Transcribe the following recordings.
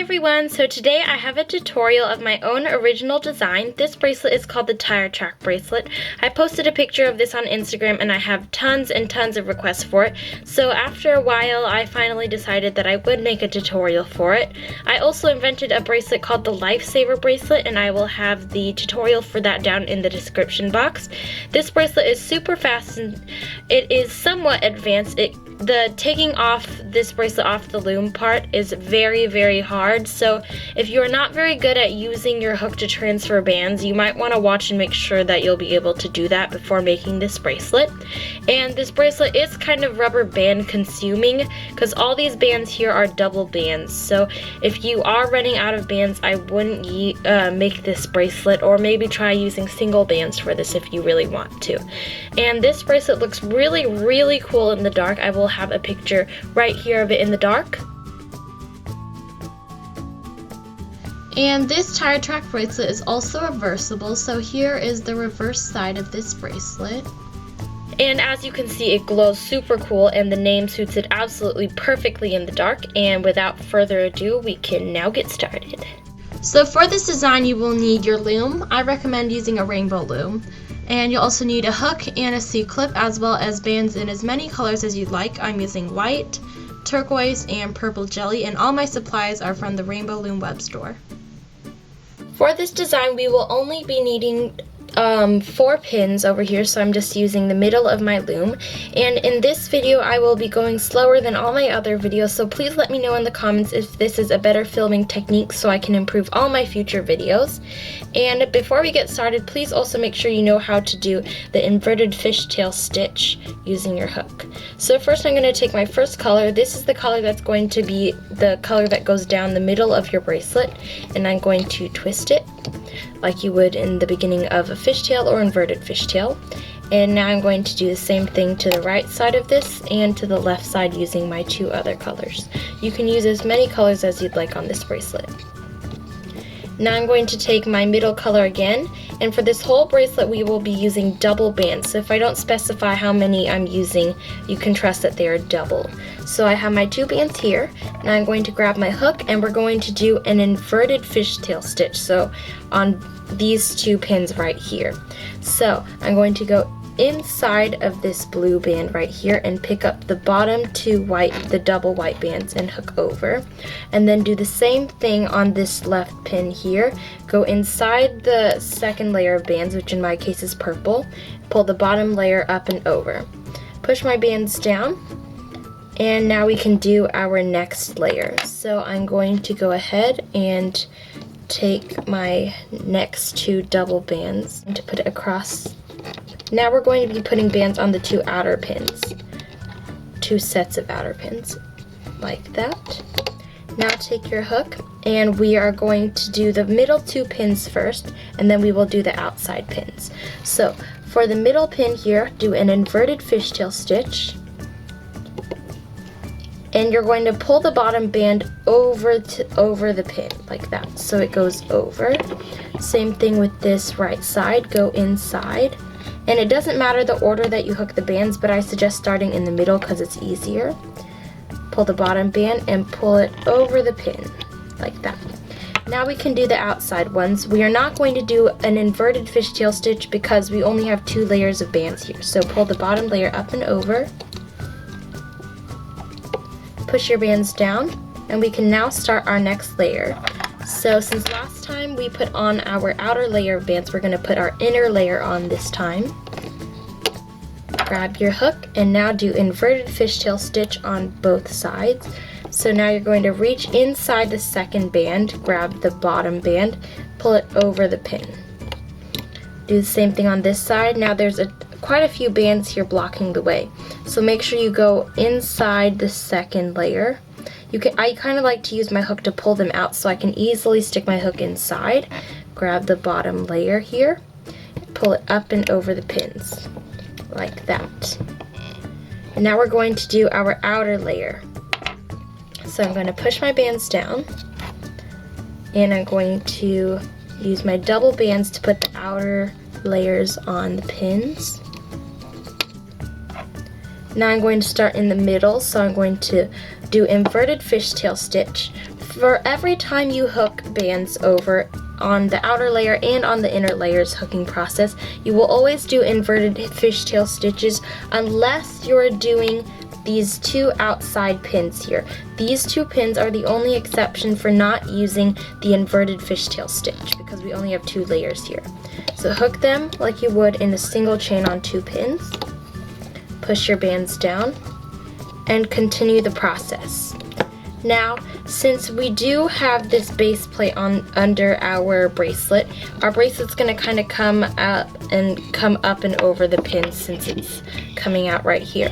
everyone, so today I have a tutorial of my own original design. This bracelet is called the Tire Track bracelet. I posted a picture of this on Instagram and I have tons and tons of requests for it. So after a while I finally decided that I would make a tutorial for it. I also invented a bracelet called the Lifesaver bracelet and I will have the tutorial for that down in the description box. This bracelet is super fast and it is somewhat advanced. The taking off this bracelet off the loom part is very hard, so if you're not very good at using your hook to transfer bands, you might want to watch and make sure that you'll be able to do that before making this bracelet. And this bracelet is kind of rubber band consuming because all these bands here are double bands, so if you are running out of bands, I wouldn't make this bracelet, or maybe try using single bands for this if you really want to. And this bracelet looks really cool in the dark. I will have a picture right here of it in the dark. And this tire track bracelet is also reversible, so here is the reverse side of this bracelet. And as you can see, it glows super cool and the name suits it absolutely perfectly in the dark. And without further ado, we can now get started. So for this design you will need your loom. I recommend using a rainbow loom. And you'll also need a hook and a C-clip, as well as bands in as many colors as you'd like. I'm using white, turquoise, and purple jelly, and all my supplies are from the Rainbow Loom web store. For this design, we will only be needing 4 pins over here, so I'm just using the middle of my loom. And in this video I will be going slower than all my other videos, so please let me know in the comments if this is a better filming technique so I can improve all my future videos. And before we get started, please also make sure you know how to do the inverted fishtail stitch using your hook. So first I'm going to take my first color. This is the color that's going to be the color that goes down the middle of your bracelet, and I'm going to twist it like you would in the beginning of a fishtail or inverted fishtail. And now I'm going to do the same thing to the right side of this and to the left side using my 2 other colors. You can use as many colors as you'd like on this bracelet. Now I'm going to take my middle color again, and for this whole bracelet we will be using double bands, so if I don't specify how many I'm using, you can trust that they are double. So I have my 2 bands here, and I'm going to grab my hook and we're going to do an inverted fishtail stitch, so on these 2 pins right here. So I'm going to go inside of this blue band right here and pick up the bottom 2 the double white bands and hook over, and then do the same thing on this left pin here. Go inside the second layer of bands, which in my case is purple, pull the bottom layer up and over, push my bands down, and now we can do our next layer. So I'm going to go ahead and take my next 2 double bands and to put it across. Now we're going to be putting bands on the 2 outer pins, 2 sets of outer pins, like that. Now take your hook and we are going to do the middle 2 pins first, and then we will do the outside pins. So for the middle pin here, do an inverted fishtail stitch, and you're going to pull the bottom band over the pin like that, so it goes over. Same thing with this right side, go inside. And it doesn't matter the order that you hook the bands, but I suggest starting in the middle because it's easier. Pull the bottom band and pull it over the pin, like that. Now we can do the outside ones. We are not going to do an inverted fishtail stitch because we only have 2 layers of bands here. So pull the bottom layer up and over, push your bands down, and we can now start our next layer. So since last time we put on our outer layer of bands, we're going to put our inner layer on this time. Grab your hook and now do inverted fishtail stitch on both sides. So now you're going to reach inside the second band, grab the bottom band, pull it over the pin. Do the same thing on this side. Now there's quite a few bands here blocking the way, so make sure you go inside the second layer. I kind of like to use my hook to pull them out so I can easily stick my hook inside. Grab the bottom layer here, pull it up and over the pins, like that. And now we're going to do our outer layer. So I'm going to push my bands down, and I'm going to use my double bands to put the outer layers on the pins. Now I'm going to start in the middle, so I'm going to do inverted fishtail stitch For every time you hook bands over on the outer layer and on the inner layers hooking process, you will always do inverted fishtail stitches unless you're doing these two outside pins here. These two pins are the only exception for not using the inverted fishtail stitch because we only have 2 layers here. So hook them like you would in a single chain on 2 pins. Push your bands down and continue the process. Now, since we do have this base plate on under our bracelet's gonna kind of come up and over the pins since it's coming out right here.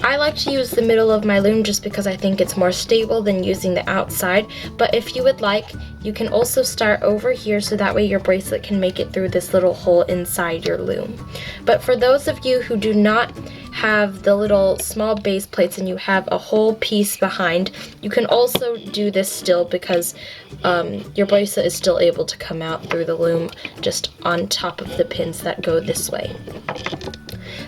I like to use the middle of my loom just because I think it's more stable than using the outside, but if you would like, you can also start over here so that way your bracelet can make it through this little hole inside your loom. But for those of you who do not have the little small base plates and you have a whole piece behind, you can also do this still because your bracelet is still able to come out through the loom just on top of the pins that go this way.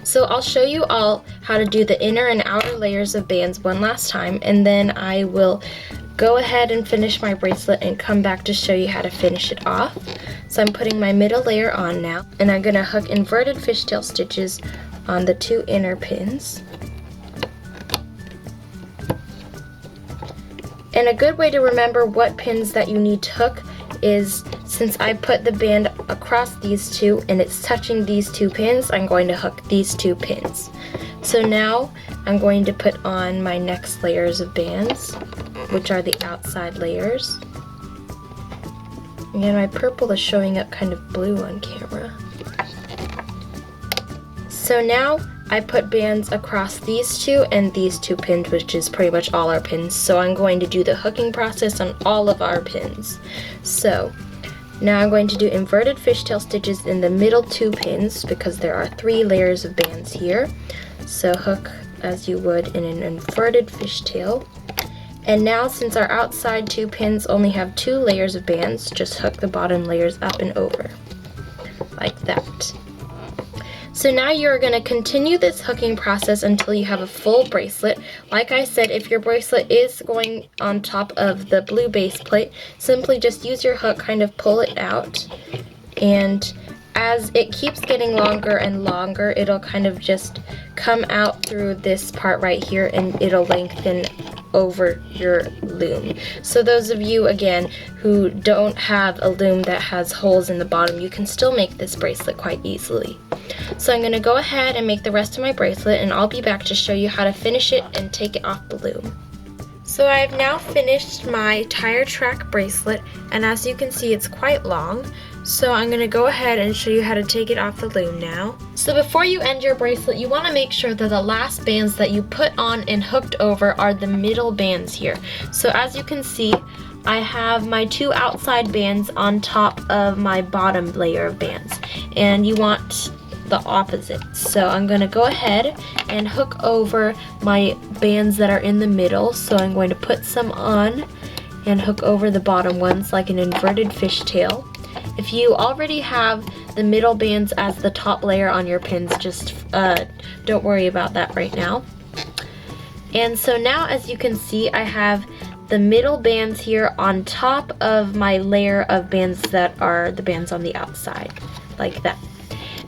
So I'll show you all how to do the inner and outer layers of bands one last time, and then I will go ahead and finish my bracelet and come back to show you how to finish it off. So I'm putting my middle layer on now, and I'm going to hook inverted fishtail stitches on the 2 inner pins. And a good way to remember what pins that you need to hook is, since I put the band across these 2 and it's touching these 2 pins, I'm going to hook these 2 pins. So now I'm going to put on my next layers of bands, which are the outside layers. Again, my purple is showing up kind of blue on camera. So now I put bands across these 2 and these 2 pins, which is pretty much all our pins. So I'm going to do the hooking process on all of our pins. So now I'm going to do inverted fishtail stitches in the middle 2 pins because there are 3 layers of bands here. So hook as you would in an inverted fishtail. And now, since our outside 2 pins only have 2 layers of bands, just hook the bottom layers up and over, like that. So now you're going to continue this hooking process until you have a full bracelet. Like I said, if your bracelet is going on top of the blue base plate, simply just use your hook, kind of pull it out, and as it keeps getting longer and longer, it'll kind of just come out through this part right here and it'll lengthen over your loom. So those of you, again, who don't have a loom that has holes in the bottom, you can still make this bracelet quite easily. So I'm going to go ahead and make the rest of my bracelet, and I'll be back to show you how to finish it and take it off the loom. So I've now finished my tire track bracelet, and as you can see, it's quite long. So I'm going to go ahead and show you how to take it off the loom now. So before you end your bracelet, you want to make sure that the last bands that you put on and hooked over are the middle bands here. So as you can see, I have my 2 outside bands on top of my bottom layer of bands, and you want the opposite. So I'm going to go ahead and hook over my bands that are in the middle. So I'm going to put some on and hook over the bottom ones like an inverted fishtail. If you already have the middle bands as the top layer on your pins, just don't worry about that right now. And so now, as you can see, I have the middle bands here on top of my layer of bands that are the bands on the outside, like that.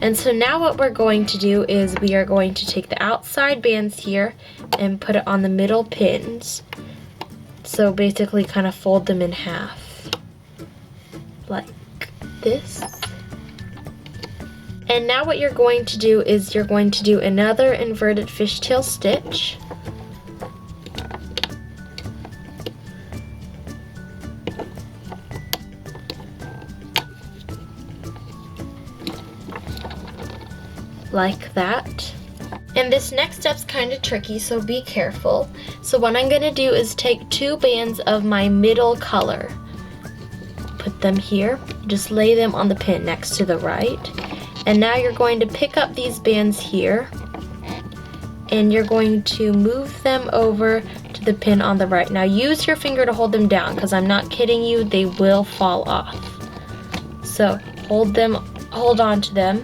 And so now what we're going to do is we are going to take the outside bands here and put it on the middle pins. So basically kind of fold them in half, like this. And now what you're going to do is you're going to do another inverted fishtail stitch. Like that. And this next step's kind of tricky, so be careful. So what I'm going to do is take 2 bands of my middle color, put them here, just lay them on the pin next to the right, and now you're going to pick up these bands here and you're going to move them over to the pin on the right. Now use your finger to hold them down, because I'm not kidding you, they will fall off. So hold on to them,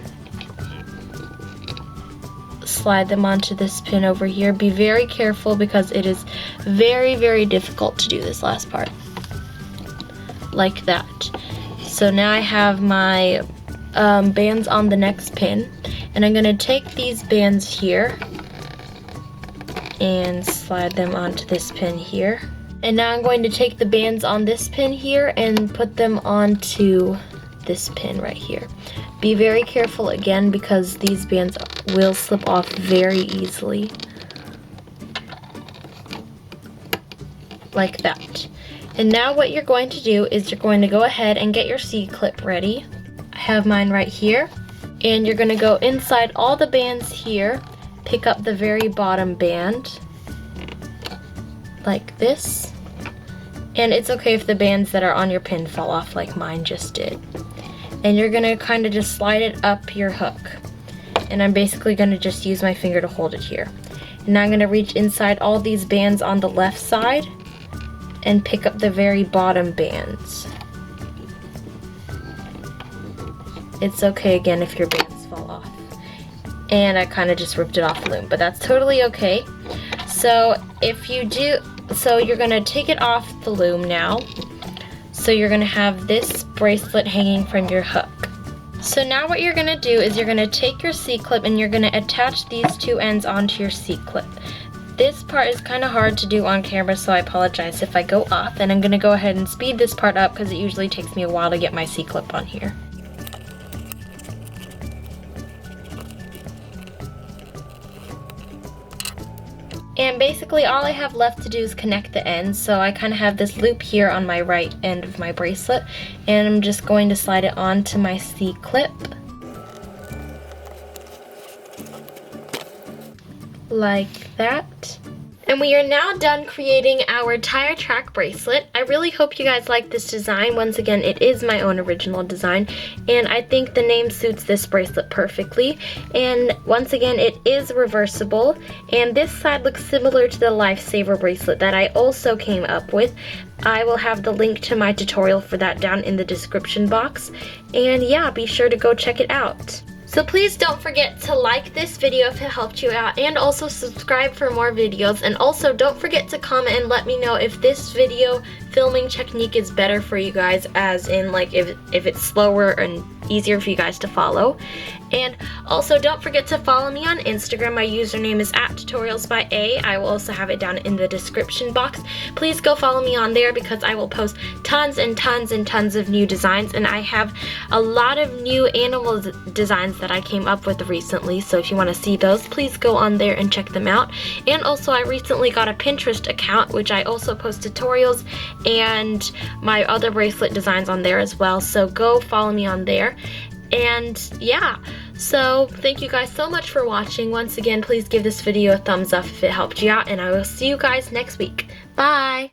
slide them onto this pin over here. Be very careful because it is very, very difficult to do this last part. like that. So now I have my bands on the next pin, and I'm gonna take these bands here and slide them onto this pin here. And now I'm going to take the bands on this pin here and put them onto this pin right here. Be very careful again because these bands will slip off very easily. Like that. And now what you're going to do is you're going to go ahead and get your C-clip ready. I have mine right here. And you're going to go inside all the bands here, pick up the very bottom band, like this. And it's okay if the bands that are on your pin fall off like mine just did. And you're gonna kind of just slide it up your hook. And I'm basically gonna just use my finger to hold it here. And now I'm gonna reach inside all these bands on the left side and pick up the very bottom bands. It's okay again if your bands fall off. And I kind of just ripped it off Loom, but that's totally okay. So if you do, so you're gonna take it off the Loom now. So you're gonna have this bracelet hanging from your hook. So now what you're gonna do is you're gonna take your C-clip and you're gonna attach these two ends onto your C-clip. This part is kind of hard to do on camera, so I apologize if I go off, and I'm gonna go ahead and speed this part up because it usually takes me a while to get my C-clip on here. And basically all I have left to do is connect the ends, so I kind of have this loop here on my right end of my bracelet, and I'm just going to slide it onto my C-clip. Like that. And we are now done creating our tire track bracelet. I really hope you guys like this design. Once again, it is my own original design, and I think the name suits this bracelet perfectly. And once again, it is reversible, and this side looks similar to the Lifesaver bracelet that I also came up with. I will have the link to my tutorial for that down in the description box. And yeah, be sure to go check it out. So please don't forget to like this video if it helped you out, and also subscribe for more videos. And also don't forget to comment and let me know if this video filming technique is better for you guys, as in like if it's slower and easier for you guys to follow. And also don't forget to follow me on Instagram. My username is @tutorialsbya. I will also have it down in the description box. Please go follow me on there because I will post tons and tons and tons of new designs, and I have a lot of new animal designs that I came up with recently. So if you want to see those, please go on there and check them out. And also I recently got a Pinterest account, which I also post tutorials and my other bracelet designs on there as well. So go follow me on there. And yeah, so thank you guys so much for watching. Once again, please give this video a thumbs up if it helped you out, and I will see you guys next week. Bye!